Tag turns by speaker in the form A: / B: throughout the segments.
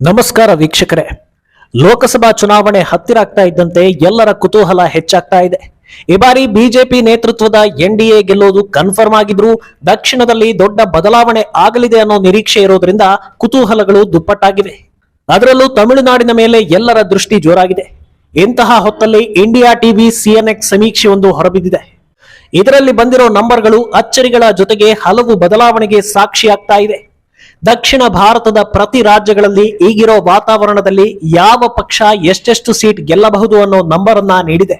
A: ನಮಸ್ಕಾರ ವೀಕ್ಷಕರೇ. ಲೋಕಸಭಾ ಚುನಾವಣೆ ಹತ್ತಿರ ಆಗ್ತಾ ಇದ್ದಂತೆ ಎಲ್ಲರ ಕುತೂಹಲ ಹೆಚ್ಚಾಗ್ತಾ ಇದೆ. ಈ ಬಾರಿ ಬಿಜೆಪಿ ನೇತೃತ್ವದ ಎನ್ಡಿಎ ಗೆಲ್ಲೋದು ಕನ್ಫರ್ಮ್ ಆಗಿದ್ರು ದಕ್ಷಿಣದಲ್ಲಿ ದೊಡ್ಡ ಬದಲಾವಣೆ ಆಗಲಿದೆ ಅನ್ನೋ ನಿರೀಕ್ಷೆ ಇರೋದ್ರಿಂದ ಕುತೂಹಲಗಳು ದುಪ್ಪಟ್ಟಾಗಿವೆ. ಅದರಲ್ಲೂ ತಮಿಳುನಾಡಿನ ಮೇಲೆ ಎಲ್ಲರ ದೃಷ್ಟಿ ಜೋರಾಗಿದೆ. ಇಂತಹ ಹೊತ್ತಲ್ಲಿ ಇಂಡಿಯಾ ಟಿವಿ ಸಿಎನ್ಎಕ್ಸ್ ಸಮೀಕ್ಷೆ ಒಂದು ಹೊರಬಿದ್ದಿದೆ. ಇದರಲ್ಲಿ ಬಂದಿರೋ ನಂಬರ್ಗಳು ಅಚ್ಚರಿಗಳ ಜೊತೆಗೆ ಹಲವು ಬದಲಾವಣೆಗೆ ಸಾಕ್ಷಿಯಾಗ್ತಾ ಇದೆ. ದಕ್ಷಿಣ ಭಾರತದ ಪ್ರತಿ ರಾಜ್ಯಗಳಲ್ಲಿ ಈಗಿರೋ ವಾತಾವರಣದಲ್ಲಿ ಯಾವ ಪಕ್ಷ ಎಷ್ಟೆಷ್ಟು ಸೀಟ್ ಗೆಲ್ಲಬಹುದು ಅನ್ನೋ ನಂಬರ್ ಅನ್ನ ನೀಡಿದೆ.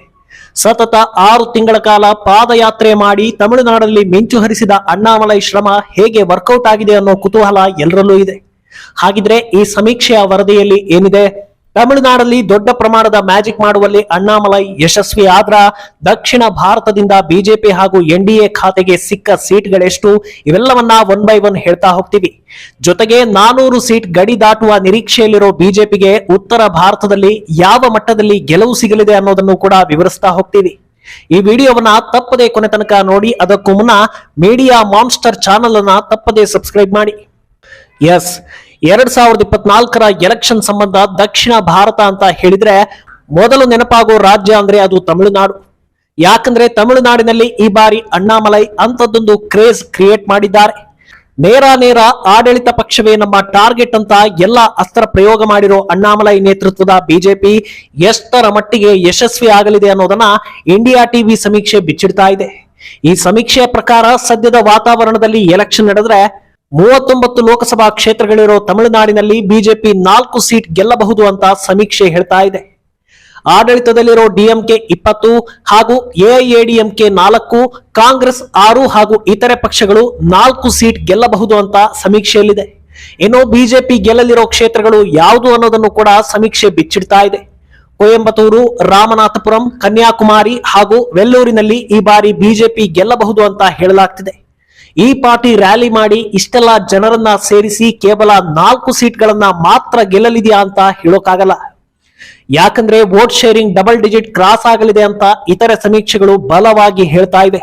A: ಸತತ 6 ತಿಂಗಳ ಕಾಲ ಪಾದಯಾತ್ರೆ ಮಾಡಿ ತಮಿಳುನಾಡಲ್ಲಿ ಮಿಂಚು ಹರಿಸಿದ ಅಣ್ಣಾಮಲೈ ಶ್ರಮ ಹೇಗೆ ವರ್ಕೌಟ್ ಆಗಿದೆ ಅನ್ನೋ ಕುತೂಹಲ ಎಲ್ಲರಲ್ಲೂ ಇದೆ. ಹಾಗಿದ್ರೆ ಈ ಸಮೀಕ್ಷೆಯ ವರದಿಯಲ್ಲಿ ಏನಿದೆ? ತಮಿಳುನಾಡಲ್ಲಿ ದೊಡ್ಡ ಪ್ರಮಾಣದ ಮ್ಯಾಜಿಕ್ ಮಾಡುವಲ್ಲಿ ಅಣ್ಣಾಮಲೈ ಯಶಸ್ವಿ ಆದ್ರ ದಕ್ಷಿಣ ಭಾರತದಿಂದ ಬಿಜೆಪಿ ಹಾಗೂ ಎನ್ಡಿಎ ಖಾತೆಗೆ ಸಿಕ್ಕ ಸೀಟ್ಗಳೆಷ್ಟು? ಇವೆಲ್ಲವನ್ನ 1 by 1 ಹೇಳ್ತಾ ಹೋಗ್ತೀವಿ. ಜೊತೆಗೆ 400 ಸೀಟ್ ಗಡಿ ದಾಟುವ ನಿರೀಕ್ಷೆಯಲ್ಲಿರೋ ಬಿಜೆಪಿಗೆ ಉತ್ತರ ಭಾರತದಲ್ಲಿ ಯಾವ ಮಟ್ಟದಲ್ಲಿ ಗೆಲುವು ಸಿಗಲಿದೆ ಅನ್ನೋದನ್ನು ಕೂಡ ವಿವರಿಸ್ತಾ ಹೋಗ್ತೀವಿ. ಈ ವಿಡಿಯೋವನ್ನ ತಪ್ಪದೆ ಕೊನೆ ತನಕ ನೋಡಿ. ಅದಕ್ಕೂ ಮುನ್ನ ಮೀಡಿಯಾ ಮಾನ್ಸ್ಟರ್ ಚಾನೆಲ್ ಅನ್ನ ತಪ್ಪದೆ ಸಬ್ಸ್ಕ್ರೈಬ್ ಮಾಡಿ. ಎಸ್, 2024ರ ಎಲೆಕ್ಷನ್ ಸಂಬಂಧ ದಕ್ಷಿಣ ಭಾರತ ಅಂತ ಹೇಳಿದ್ರೆ ಮೊದಲು ನೆನಪಾಗೋ ರಾಜ್ಯ ಅಂದ್ರೆ ಅದು ತಮಿಳುನಾಡು. ಯಾಕಂದ್ರೆ ತಮಿಳುನಾಡಿನಲ್ಲಿ ಈ ಬಾರಿ ಅಣ್ಣಾಮಲೈ ಅಂತದ್ದೊಂದು ಕ್ರೇಜ್ ಕ್ರಿಯೇಟ್ ಮಾಡಿದ್ದಾರೆ. ನೇರ ಆಡಳಿತ ಪಕ್ಷವೇ ನಮ್ಮ ಟಾರ್ಗೆಟ್ ಅಂತ ಎಲ್ಲ ಅಸ್ತ್ರ ಪ್ರಯೋಗ ಮಾಡಿರೋ ಅಣ್ಣಾಮಲೈ ನೇತೃತ್ವದ ಬಿಜೆಪಿ ಎಷ್ಟರ ಮಟ್ಟಿಗೆ ಯಶಸ್ವಿ ಆಗಲಿದೆ ಅನ್ನೋದನ್ನ ಇಂಡಿಯಾ ಟಿವಿ ಸಮೀಕ್ಷೆ ಬಿಚ್ಚಿಡ್ತಾ ಇದೆ. ಈ ಸಮೀಕ್ಷೆಯ ಪ್ರಕಾರ ಸದ್ಯದ ವಾತಾವರಣದಲ್ಲಿ ಎಲೆಕ್ಷನ್ ನಡೆದ್ರೆ 39 ಲೋಕಸಭಾ ಕ್ಷೇತ್ರಗಳಿರೋ ತಮಿಳುನಾಡಿನಲ್ಲಿ ಬಿಜೆಪಿ 4 ಸೀಟ್ ಗೆಲ್ಲಬಹುದು ಅಂತ ಸಮೀಕ್ಷೆ ಹೇಳ್ತಾ ಇದೆ. ಆಡಳಿತದಲ್ಲಿರೋ ಡಿಎಂಕೆ 20 ಹಾಗೂ ಎಐಎಡಿಎಂಕೆ 4, ಕಾಂಗ್ರೆಸ್ 6 ಹಾಗೂ ಇತರೆ ಪಕ್ಷಗಳು 4 ಸೀಟ್ ಗೆಲ್ಲಬಹುದು ಅಂತ ಸಮೀಕ್ಷೆಯಲ್ಲಿದೆ. ಇನ್ನು ಬಿಜೆಪಿ ಗೆಲ್ಲಲಿರೋ ಕ್ಷೇತ್ರಗಳು ಯಾವುದು ಅನ್ನೋದನ್ನು ಕೂಡ ಸಮೀಕ್ಷೆ ಬಿಚ್ಚಿಡ್ತಾ ಇದೆ. ಕೊಯಂಬತ್ತೂರು, ರಾಮನಾಥಪುರಂ, ಕನ್ಯಾಕುಮಾರಿ ಹಾಗೂ ವೆಲ್ಲೂರಿನಲ್ಲಿ ಈ ಬಾರಿ ಬಿಜೆಪಿ ಗೆಲ್ಲಬಹುದು ಅಂತ ಹೇಳಲಾಗ್ತಿದೆ. ಈ ಪಾರ್ಟಿ ರ್ಯಾಲಿ ಮಾಡಿ ಇಷ್ಟೆಲ್ಲ ಜನರನ್ನ ಸೇರಿಸಿ ಕೇವಲ 4 ಸೀಟ್ಗಳನ್ನ ಮಾತ್ರ ಗೆಲ್ಲಲಿದೆಯಾ ಅಂತ ಹೇಳೋಕ್ಕಾಗಲ್ಲ. ಯಾಕಂದ್ರೆ vote sharing double digit cross ಆಗಲಿದೆ ಅಂತ ಇತರೆ ಸಮೀಕ್ಷೆಗಳು ಬಲವಾಗಿ ಹೇಳ್ತಾ ಇವೆ.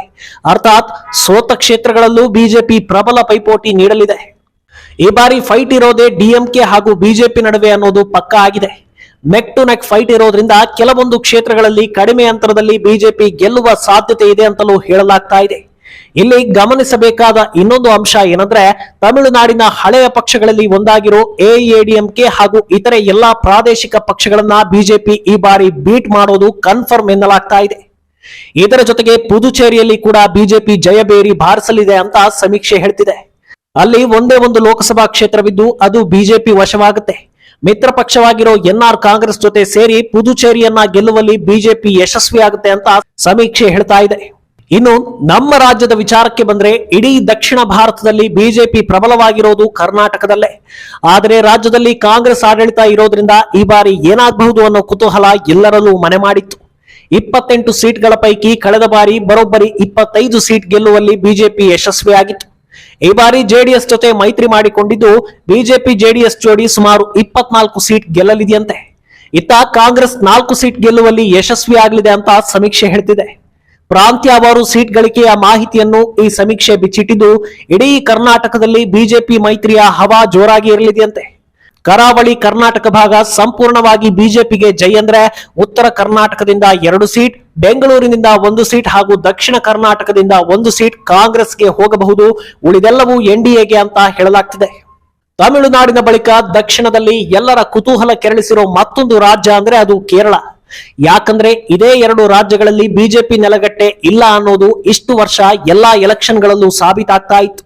A: ಅರ್ಥಾತ್ ಸೋತ ಕ್ಷೇತ್ರಗಳಲ್ಲೂ ಬಿಜೆಪಿ ಪ್ರಬಲ ಪೈಪೋಟಿ ನೀಡಲಿದೆ. ಈ ಬಾರಿ ಫೈಟ್ ಇರೋದೇ ಡಿಎಂಕೆ ಹಾಗೂ ಬಿಜೆಪಿ ನಡುವೆ ಅನ್ನೋದು ಪಕ್ಕಾ ಆಗಿದೆ. ನೆಕ್ ಟು ನೆಕ್ ಫೈಟ್ ಇರೋದ್ರಿಂದ ಕೆಲವೊಂದು ಕ್ಷೇತ್ರಗಳಲ್ಲಿ ಕಡಿಮೆ ಅಂತರದಲ್ಲಿ ಬಿಜೆಪಿ ಗೆಲ್ಲುವ ಸಾಧ್ಯತೆ ಇದೆ ಅಂತಲೂ ಹೇಳಲಾಗ್ತಾ ಇದೆ. ಇಲ್ಲಿ ಗಮನಿಸಬೇಕಾದ ಇನ್ನೊಂದು ಅಂಶ ಏನಂದ್ರೆ, ತಮಿಳುನಾಡಿನ ಹಳೆಯ ಪಕ್ಷಗಳಲ್ಲಿ ಒಂದಾಗಿರೋ ಎಐಎಡಿಎಂಕೆ ಹಾಗೂ ಇತರೆ ಎಲ್ಲಾ ಪ್ರಾದೇಶಿಕ ಪಕ್ಷಗಳನ್ನ ಬಿಜೆಪಿ ಈ ಬಾರಿ ಬೀಟ್ ಮಾಡೋದು ಕನ್ಫರ್ಮ್ ಎನ್ನಲಾಗ್ತಾ ಇದೆ. ಇದರ ಜೊತೆಗೆ ಪುದುಚೇರಿಯಲ್ಲಿ ಕೂಡ ಬಿಜೆಪಿ ಜಯಬೇರಿ ಬಾರಿಸಲಿದೆ ಅಂತ ಸಮೀಕ್ಷೆ ಹೇಳ್ತಿದೆ. ಅಲ್ಲಿ ಒಂದೇ ಒಂದು ಲೋಕಸಭಾ ಕ್ಷೇತ್ರವಿದ್ದು ಅದು ಬಿಜೆಪಿ ವಶವಾಗುತ್ತೆ. ಮಿತ್ರ ಪಕ್ಷವಾಗಿರೋ ಎನ್ಆರ್ ಕಾಂಗ್ರೆಸ್ ಜೊತೆ ಸೇರಿ ಪುದುಚೇರಿಯನ್ನ ಗೆಲ್ಲುವಲ್ಲಿ ಬಿಜೆಪಿ ಯಶಸ್ವಿ ಆಗುತ್ತೆ ಅಂತ ಸಮೀಕ್ಷೆ ಹೇಳ್ತಾ ಇದೆ. ಇನ್ನು ನಮ್ಮ ರಾಜ್ಯದ ವಿಚಾರಕ್ಕೆ ಬಂದ್ರೆ ಇಡೀ ದಕ್ಷಿಣ ಭಾರತದಲ್ಲಿ ಬಿಜೆಪಿ ಪ್ರಬಲವಾಗಿರೋದು ಕರ್ನಾಟಕದಲ್ಲೇ. ಆದರೆ ರಾಜ್ಯದಲ್ಲಿ ಕಾಂಗ್ರೆಸ್ ಆಡಳಿತ ಇರೋದ್ರಿಂದ ಈ ಬಾರಿ ಏನಾಗಬಹುದು ಅನ್ನೋ ಕುತೂಹಲ ಎಲ್ಲರಲ್ಲೂ ಮನೆ ಮಾಡಿತ್ತು. 28 ಸೀಟ್ಗಳ ಪೈಕಿ ಕಳೆದ ಬಾರಿ ಬರೋಬ್ಬರಿ 25 ಸೀಟ್ ಗೆಲ್ಲುವಲ್ಲಿ ಬಿಜೆಪಿ ಯಶಸ್ವಿಯಾಗಿತ್ತು. ಈ ಬಾರಿ ಜೆಡಿಎಸ್ ಜೊತೆ ಮೈತ್ರಿ ಮಾಡಿಕೊಂಡಿದ್ದು ಬಿಜೆಪಿ ಜೆಡಿಎಸ್ ಜೋಡಿ ಸುಮಾರು 24 ಸೀಟ್ ಗೆಲ್ಲಲಿದೆಯಂತೆ. ಇತ್ತ ಕಾಂಗ್ರೆಸ್ 4 ಸೀಟ್ ಗೆಲ್ಲುವಲ್ಲಿ ಯಶಸ್ವಿ ಆಗಲಿದೆ ಅಂತ ಸಮೀಕ್ಷೆ ಹೇಳ್ತಿದೆ. ಪ್ರಾಂತ್ಯವಾರು ಸೀಟ್ ಗಳಿಕೆಯ ಮಾಹಿತಿಯನ್ನು ಈ ಸಮೀಕ್ಷೆ ಬಿಚ್ಚಿಟ್ಟಿದ್ದು ಇಡೀ ಕರ್ನಾಟಕದಲ್ಲಿ ಬಿಜೆಪಿ ಮೈತ್ರಿಯ ಹವಾ ಜೋರಾಗಿ ಇರಲಿದೆಯಂತೆ. ಕರಾವಳಿ ಕರ್ನಾಟಕ ಭಾಗ ಸಂಪೂರ್ಣವಾಗಿ ಬಿಜೆಪಿಗೆ ಜೈ ಅಂದ್ರೆ ಉತ್ತರ ಕರ್ನಾಟಕದಿಂದ 2 ಸೀಟ್, ಬೆಂಗಳೂರಿನಿಂದ 1 ಸೀಟ್ ಹಾಗೂ ದಕ್ಷಿಣ ಕರ್ನಾಟಕದಿಂದ 1 ಸೀಟ್ ಕಾಂಗ್ರೆಸ್ಗೆ ಹೋಗಬಹುದು. ಉಳಿದೆಲ್ಲವೂ ಎನ್ಡಿಎಗೆ ಅಂತ ಹೇಳಲಾಗ್ತಿದೆ. ತಮಿಳುನಾಡಿನ ಬಳಿಕ ದಕ್ಷಿಣದಲ್ಲಿ ಎಲ್ಲರ ಕುತೂಹಲ ಕೆರಳಿಸಿರೋ ಮತ್ತೊಂದು ರಾಜ್ಯ ಅಂದ್ರೆ ಅದು ಕೇರಳ. ಯಾಕಂದ್ರೆ ಇದೇ 2 ರಾಜ್ಯಗಳಲ್ಲಿ ಬಿಜೆಪಿ ನೆಲಗಟ್ಟೆ ಇಲ್ಲ ಅನ್ನೋದು ಇಷ್ಟು ವರ್ಷ ಎಲ್ಲಾ ಎಲೆಕ್ಷನ್ಗಳಲ್ಲೂ ಸಾಬೀತಾಗ್ತಾ ಇತ್ತು.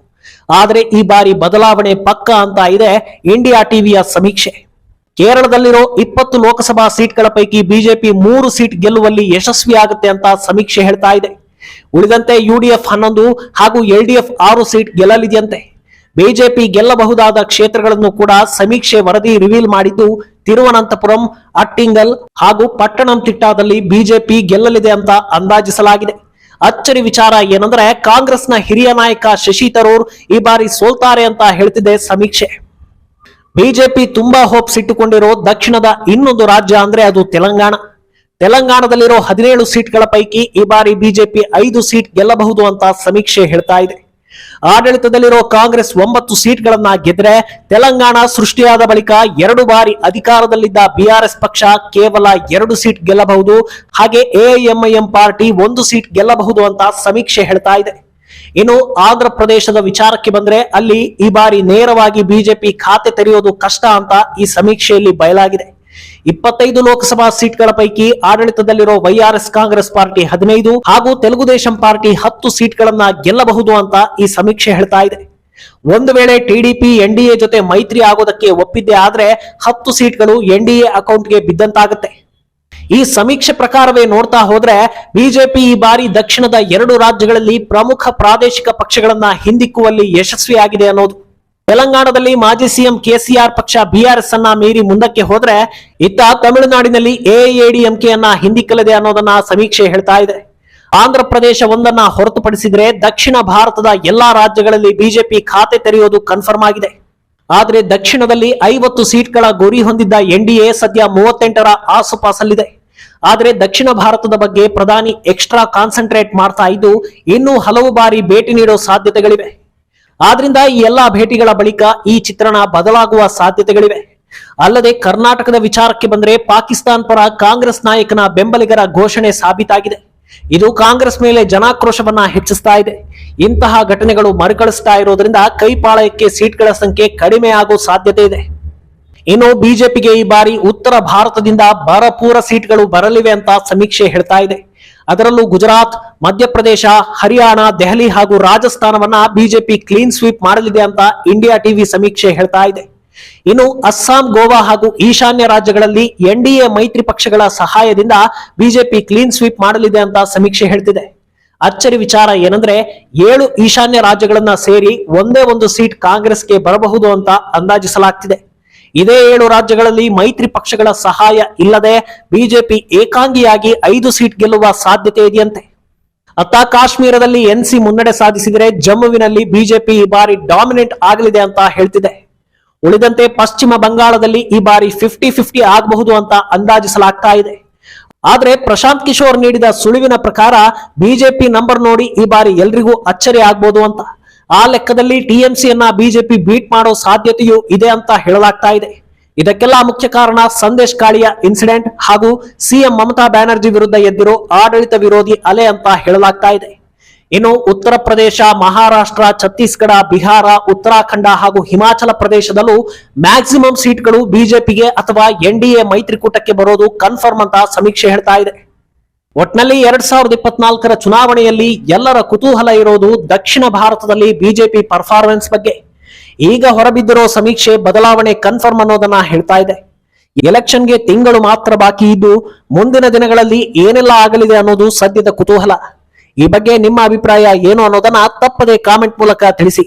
A: ಆದ್ರೆ ಈ ಬಾರಿ ಬದಲಾವಣೆ ಪಕ್ಕ ಅಂತ ಇದೆ ಇಂಡಿಯಾ ಟಿವಿಯ ಸಮೀಕ್ಷೆ. ಕೇರಳದಲ್ಲಿರೋ 20 ಲೋಕಸಭಾ ಸೀಟ್ಗಳ ಪೈಕಿ ಬಿಜೆಪಿ 3 ಸೀಟ್ ಗೆಲ್ಲುವಲ್ಲಿ ಯಶಸ್ವಿ ಆಗುತ್ತೆ ಅಂತ ಸಮೀಕ್ಷೆ ಹೇಳ್ತಾ ಇದೆ. ಉಳಿದಂತೆ ಯುಡಿಎಫ್ 11 ಹಾಗೂ ಎಲ್ಡಿಎಫ್ 6 ಸೀಟ್ ಗೆಲ್ಲಲಿದೆಯಂತೆ. ಬಿಜೆಪಿ ಗೆಲ್ಲಬಹುದಾದ ಕ್ಷೇತ್ರಗಳನ್ನು ಕೂಡ ಸಮೀಕ್ಷೆ ವರದಿ ರಿವೀಲ್ ಮಾಡಿದ್ದು ತಿರುವನಂತಪುರಂ, ಅಟ್ಟಿಂಗಲ್ ಹಾಗೂ ಪಟ್ಟಣಂತಿಟ್ಟಾದಲ್ಲಿ ಬಿಜೆಪಿ ಗೆಲ್ಲಲಿದೆ ಅಂತ ಅಂದಾಜಿಸಲಾಗಿದೆ. ಅಚ್ಚರಿ ವಿಚಾರ ಏನಂದ್ರೆ, ಕಾಂಗ್ರೆಸ್ನ ಹಿರಿಯ ನಾಯಕ ಶಶಿ ತರೂರ್ ಈ ಬಾರಿ ಸೋಲ್ತಾರೆ ಅಂತ ಹೇಳ್ತಿದೆ ಸಮೀಕ್ಷೆ. ಬಿಜೆಪಿ ತುಂಬಾ ಹೋಪ್ಸ್ ಇಟ್ಟುಕೊಂಡಿರೋ ದಕ್ಷಿಣದ ಇನ್ನೊಂದು ರಾಜ್ಯ ಅಂದ್ರೆ ಅದು ತೆಲಂಗಾಣ. ತೆಲಂಗಾಣದಲ್ಲಿರೋ 17 ಸೀಟ್ಗಳ ಪೈಕಿ ಈ ಬಾರಿ ಬಿಜೆಪಿ 5 ಸೀಟ್ ಗೆಲ್ಲಬಹುದು ಅಂತ ಸಮೀಕ್ಷೆ ಹೇಳ್ತಾ ಇದೆ. ಆಡಳಿತದಲ್ಲಿರೋ ಕಾಂಗ್ರೆಸ್ 9 ಸೀಟ್ಗಳನ್ನ ಗೆದ್ರೆ ತೆಲಂಗಾಣ ಸೃಷ್ಟಿಯಾದ ಬಳಿಕ 2 ಬಾರಿ ಅಧಿಕಾರದಲ್ಲಿದ್ದ ಬಿಆರ್ಎಸ್ ಪಕ್ಷ ಕೇವಲ 2 ಸೀಟ್ ಗೆಲ್ಲಬಹುದು. ಹಾಗೆ ಎಐಎಂಐಎಂ ಪಾರ್ಟಿ 1 ಸೀಟ್ ಗೆಲ್ಲಬಹುದು ಅಂತ ಸಮೀಕ್ಷೆ ಹೇಳ್ತಾ ಇದೆ. ಇನ್ನು ಆಂಧ್ರ ಪ್ರದೇಶದ ವಿಚಾರಕ್ಕೆ ಬಂದ್ರೆ ಅಲ್ಲಿ ಈ ಬಾರಿ ನೇರವಾಗಿ ಬಿಜೆಪಿ ಖಾತೆ ತೆರೆಯೋದು ಕಷ್ಟ ಅಂತ ಈ ಸಮೀಕ್ಷೆಯಲ್ಲಿ ಬಯಲಾಗಿದೆ. 25 ಲೋಕಸಭಾ ಸೀಟ್ಗಳ ಪೈಕಿ ಆಡಳಿತದಲ್ಲಿರೋ ವೈಆರ್ಎಸ್ ಕಾಂಗ್ರೆಸ್ ಪಾರ್ಟಿ 15 ಹಾಗೂ ತೆಲುಗುದೇಶಂ ಪಾರ್ಟಿ 10 ಸೀಟ್ಗಳನ್ನ ಗೆಲ್ಲಬಹುದು ಅಂತ ಈ ಸಮೀಕ್ಷೆ ಹೇಳ್ತಾ ಇದೆ. ಒಂದು ವೇಳೆ ಟಿಡಿಪಿ ಎನ್ಡಿಎ ಜೊತೆ ಮೈತ್ರಿ ಆಗೋದಕ್ಕೆ ಒಪ್ಪಿದ್ದೆ ಆದ್ರೆ 10 ಸೀಟ್ಗಳು ಎನ್ಡಿಎ ಅಕೌಂಟ್ಗೆ ಬಿದ್ದಂತಾಗುತ್ತೆ. ಈ ಸಮೀಕ್ಷೆ ಪ್ರಕಾರವೇ ನೋಡ್ತಾ ಹೋದ್ರೆ ಬಿಜೆಪಿ ಈ ಬಾರಿ ದಕ್ಷಿಣದ 2 ರಾಜ್ಯಗಳಲ್ಲಿ ಪ್ರಮುಖ ಪ್ರಾದೇಶಿಕ ಪಕ್ಷಗಳನ್ನ ಹಿಂದಿಕ್ಕುವಲ್ಲಿ ಯಶಸ್ವಿಯಾಗಿದೆ ಅನ್ನೋದು. ತೆಲಂಗಾಣದಲ್ಲಿ ಮಾಜಿ ಸಿಎಂ ಕೆಸಿಆರ್ ಪಕ್ಷ ಬಿಆರ್ಎಸ್ ಅನ್ನ ಮೀರಿ ಮುಂದಕ್ಕೆ ಹೋದ್ರೆ ಇತ್ತ ತಮಿಳುನಾಡಿನಲ್ಲಿ ಎಐಎಡಿಎಂಕೆಯನ್ನ ಹಿಂದಿಕ್ಕಲಿದೆ ಅನ್ನೋದನ್ನ ಸಮೀಕ್ಷೆ ಹೇಳ್ತಾ ಇದೆ. ಆಂಧ್ರ ಪ್ರದೇಶ ಒಂದನ್ನ ಹೊರತುಪಡಿಸಿದ್ರೆ ದಕ್ಷಿಣ ಭಾರತದ ಎಲ್ಲಾ ರಾಜ್ಯಗಳಲ್ಲಿ ಬಿಜೆಪಿ ಖಾತೆ ತೆರೆಯೋದು ಕನ್ಫರ್ಮ್ ಆಗಿದೆ. ಆದ್ರೆ ದಕ್ಷಿಣದಲ್ಲಿ 50 ಸೀಟ್ಗಳ ಗುರಿ ಹೊಂದಿದ್ದ ಎನ್ಡಿಎ ಸದ್ಯ 38ರ ಆಸುಪಾಸಲ್ಲಿದೆ. ಆದ್ರೆ ದಕ್ಷಿಣ ಭಾರತದ ಬಗ್ಗೆ ಪ್ರಧಾನಿ ಎಕ್ಸ್ಟ್ರಾ ಕಾನ್ಸಂಟ್ರೇಟ್ ಮಾಡ್ತಾ ಇದ್ದು ಇನ್ನೂ ಹಲವು ಬಾರಿ ಭೇಟಿ ನೀಡೋ ಸಾಧ್ಯತೆಗಳಿವೆ. ಆದ್ರಿಂದ ಈ ಎಲ್ಲಾ ಭೇಟಿಗಳ ಬಳಿಕ ಈ ಚಿತ್ರಣ ಬದಲಾಗುವ ಸಾಧ್ಯತೆಗಳಿವೆ. ಅಲ್ಲದೆ ಕರ್ನಾಟಕದ ವಿಚಾರಕ್ಕೆ ಬಂದ್ರೆ ಪಾಕಿಸ್ತಾನ್ ಪರ ಕಾಂಗ್ರೆಸ್ ನಾಯಕನ ಬೆಂಬಲಿಗರ ಘೋಷಣೆ ಸಾಬೀತಾಗಿದೆ. ಇದು ಕಾಂಗ್ರೆಸ್ ಮೇಲೆ ಜನಾಕ್ರೋಶವನ್ನ ಹೆಚ್ಚಿಸ್ತಾ ಇದೆ. ಇಂತಹ ಘಟನೆಗಳು ಮರುಕಳಿಸ್ತಾ ಇರೋದ್ರಿಂದ ಕೈಪಾಳಯಕ್ಕೆ ಸೀಟ್ಗಳ ಸಂಖ್ಯೆ ಕಡಿಮೆ ಆಗೋ ಸಾಧ್ಯತೆ ಇದೆ. ಇನ್ನು ಬಿಜೆಪಿಗೆ ಈ ಬಾರಿ ಉತ್ತರ ಭಾರತದಿಂದ ಭರಪೂರ ಸೀಟ್ಗಳು ಬರಲಿವೆ ಅಂತ ಸಮೀಕ್ಷೆ ಹೇಳ್ತಾ ಇದೆ. ಅದರಲ್ಲೂ ಗುಜರಾತ್, ಮಧ್ಯಪ್ರದೇಶ, ಹರಿಯಾಣ, ದೆಹಲಿ ಹಾಗೂ ರಾಜಸ್ಥಾನವನ್ನ ಬಿಜೆಪಿ ಕ್ಲೀನ್ ಸ್ವೀಪ್ ಮಾಡಲಿದೆ ಅಂತ ಇಂಡಿಯಾ ಟಿವಿ ಸಮೀಕ್ಷೆ ಹೇಳ್ತಾ ಇದೆ. ಇನ್ನು ಅಸ್ಸಾಂ, ಗೋವಾ ಹಾಗೂ ಈಶಾನ್ಯ ರಾಜ್ಯಗಳಲ್ಲಿ ಎನ್ಡಿಎ ಮೈತ್ರಿ ಪಕ್ಷಗಳ ಸಹಾಯದಿಂದ ಬಿಜೆಪಿ ಕ್ಲೀನ್ ಸ್ವೀಪ್ ಮಾಡಲಿದೆ ಅಂತ ಸಮೀಕ್ಷೆ ಹೇಳ್ತಿದೆ. ಅಚ್ಚರಿ ವಿಚಾರ ಏನಂದ್ರೆ 7 ಈಶಾನ್ಯ ರಾಜ್ಯಗಳನ್ನ ಸೇರಿ ಒಂದೇ ಒಂದು ಸೀಟ್ ಕಾಂಗ್ರೆಸ್ಗೆ ಬರಬಹುದು ಅಂತ ಅಂದಾಜಿಸಲಾಗ್ತಿದೆ. ಇದೇ 7 ರಾಜ್ಯಗಳಲ್ಲಿ ಮೈತ್ರಿ ಪಕ್ಷಗಳ ಸಹಾಯ ಇಲ್ಲದೆ ಬಿಜೆಪಿ ಏಕಾಂಗಿಯಾಗಿ 5 ಸೀಟ್ ಗೆಲ್ಲುವ ಸಾಧ್ಯತೆ ಇದೆಯಂತೆ. ಅತ್ತ ಕಾಶ್ಮೀರದಲ್ಲಿ ಎನ್ಸಿ ಮುನ್ನಡೆ ಸಾಧಿಸಿದರೆ ಜಮ್ಮುವಿನಲ್ಲಿ ಬಿಜೆಪಿ ಈ ಬಾರಿ ಡಾಮಿನೆಂಟ್ ಆಗಲಿದೆ ಅಂತ ಹೇಳ್ತಿದೆ. ಉಳಿದಂತೆ ಪಶ್ಚಿಮ ಬಂಗಾಳದಲ್ಲಿ ಈ ಬಾರಿ 50-50 ಆಗಬಹುದು ಅಂತ ಅಂದಾಜಿಸಲಾಗ್ತಾ ಇದೆ. ಆದ್ರೆ ಪ್ರಶಾಂತ್ ಕಿಶೋರ್ ನೀಡಿದ ಸುಳಿವಿನ ಪ್ರಕಾರ ಬಿಜೆಪಿ ನಂಬರ್ ನೋಡಿ ಈ ಬಾರಿ ಎಲ್ರಿಗೂ ಅಚ್ಚರಿ ಆಗ್ಬೋದು ಅಂತ. ಆ ಲೆಕ್ಕದಲ್ಲಿ ಟಿಎಂಸಿಯನ್ನ ಬಿಜೆಪಿ ಬೀಟ್ ಮಾಡೋ ಸಾಧ್ಯತೆಯೂ ಇದೆ ಅಂತ ಹೇಳಲಾಗ್ತಾ ಇದೆ. ಇದಕ್ಕೆಲ್ಲ ಮುಖ್ಯ ಕಾರಣ ಸಂದೇಶ್ ಕಾಳಿಯ ಇನ್ಸಿಡೆಂಟ್ ಹಾಗೂ ಸಿಎಂ ಮಮತಾ ಬ್ಯಾನರ್ಜಿ ವಿರುದ್ಧ ಎದ್ದಿರೋ ಆಡಳಿತ ವಿರೋಧಿ ಅಲೆ ಅಂತ ಹೇಳಲಾಗ್ತಾ ಇದೆ. ಇನ್ನು ಉತ್ತರ ಪ್ರದೇಶ, ಮಹಾರಾಷ್ಟ್ರ, ಛತ್ತೀಸ್ಗಢ, ಬಿಹಾರ, ಉತ್ತರಾಖಂಡ ಹಾಗೂ ಹಿಮಾಚಲ ಪ್ರದೇಶದಲ್ಲೂ ಮ್ಯಾಕ್ಸಿಮಮ್ ಸೀಟ್ಗಳು ಬಿಜೆಪಿಗೆ ಅಥವಾ ಎನ್ಡಿಎ ಮೈತ್ರಿಕೂಟಕ್ಕೆ ಬರೋದು ಕನ್ಫರ್ಮ್ ಅಂತ ಸಮೀಕ್ಷೆ ಹೇಳ್ತಾ ಇದೆ. ಒಟ್ನಲ್ಲಿ 2024ರ ಚುನಾವಣೆಯಲ್ಲಿ ಎಲ್ಲರ ಕುತೂಹಲ ಇರೋದು ದಕ್ಷಿಣ ಭಾರತದಲ್ಲಿ ಬಿಜೆಪಿ ಪರ್ಫಾರ್ಮೆನ್ಸ್ ಬಗ್ಗೆ. ಈಗ ಹೊರಬಿದ್ದಿರೋ ಸಮೀಕ್ಷೆ ಬದಲಾವಣೆ ಕನ್ಫರ್ಮ್ ಅನ್ನೋದನ್ನ ಹೇಳ್ತಾ ಇದೆ. ಎಲೆಕ್ಷನ್ಗೆ ತಿಂಗಳು ಮಾತ್ರ ಬಾಕಿ ಇದ್ದು ಮುಂದಿನ ದಿನಗಳಲ್ಲಿ ಏನೆಲ್ಲ ಆಗಲಿದೆ ಅನ್ನೋದು ಸದ್ಯದ ಕುತೂಹಲ. ಈ ಬಗ್ಗೆ ನಿಮ್ಮ ಅಭಿಪ್ರಾಯ ಏನು ಅನ್ನೋದನ್ನ ತಪ್ಪದೆ ಕಾಮೆಂಟ್ ಮೂಲಕ ತಿಳಿಸಿ.